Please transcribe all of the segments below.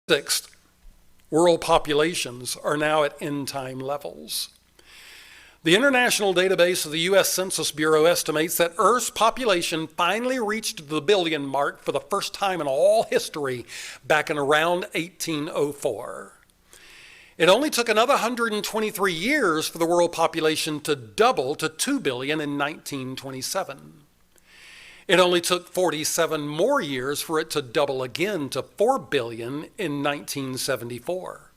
Sixth, world populations are now at end-time levels. The International Database of the U.S. Census Bureau estimates that Earth's population finally reached the billion mark for the first time in all history back in around 1804. It only took another 123 years for the world population to double to 2 billion in 1927. It only took 47 more years for it to double again to 4 billion in 1974.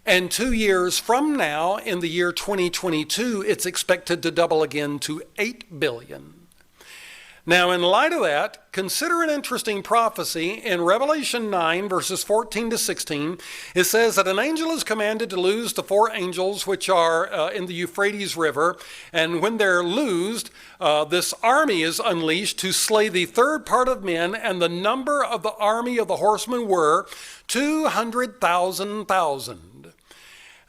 And 2 years from now, in the year 2022, it's expected to double again to 8 billion. Now, in light of that, consider an interesting prophecy. In Revelation 9, verses 14 to 16, it says that an angel is commanded to loose the 4 angels which are in the Euphrates River. And when they're loosed, this army is unleashed to slay the third part of men, and the number of the army of the horsemen were 200,000.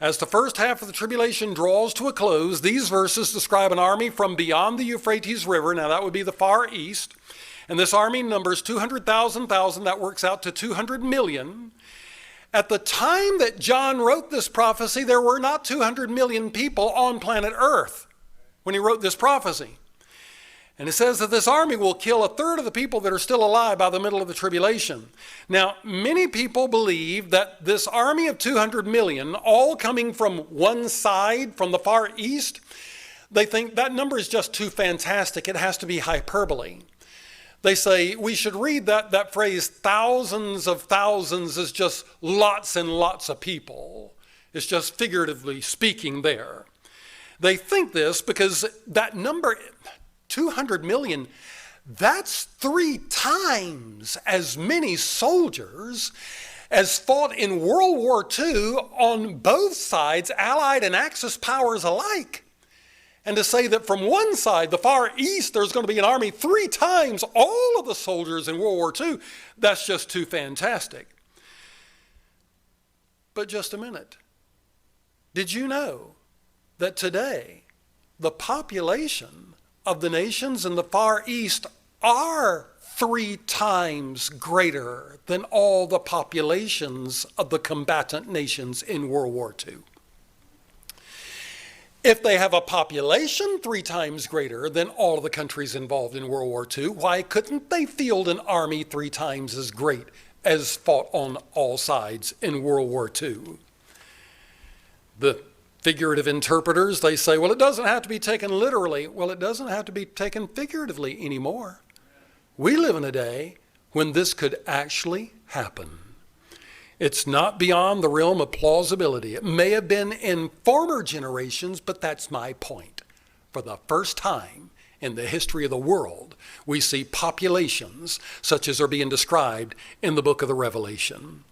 As the first half of the tribulation draws to a close, these verses describe an army from beyond the Euphrates River. Now that would be the Far East. And this army numbers 200,000. That works out to 200 million. At the time that John wrote this prophecy, there were not 200 million people on planet Earth when he wrote this prophecy. And it says that this army will kill a third of the people that are still alive by the middle of the tribulation. Now, many people believe that this army of 200 million, all coming from one side, from the Far East, they think that number is just too fantastic. It has to be hyperbole. They say we should read that phrase, thousands of thousands, as just lots and lots of people. It's just figuratively speaking there. They think this because that number, 200 million, that's 3 times as many soldiers as fought in World War II on both sides, Allied and Axis powers alike. And to say that from one side, the Far East, there's going to be an army 3 times all of the soldiers in World War II, that's just too fantastic. But just a minute. Did you know that today the population of the nations in the Far East are 3 times greater than all the populations of the combatant nations in World War II? If they have a population 3 times greater than all of the countries involved in World War II, why couldn't they field an army 3 times as great as fought on all sides in World War II? The figurative interpreters, they say, well, it doesn't have to be taken literally. Well, it doesn't have to be taken figuratively anymore. We live in a day when this could actually happen. It's not beyond the realm of plausibility. It may have been in former generations, but that's my point. For the first time in the history of the world, we see populations such as are being described in the book of the Revelation.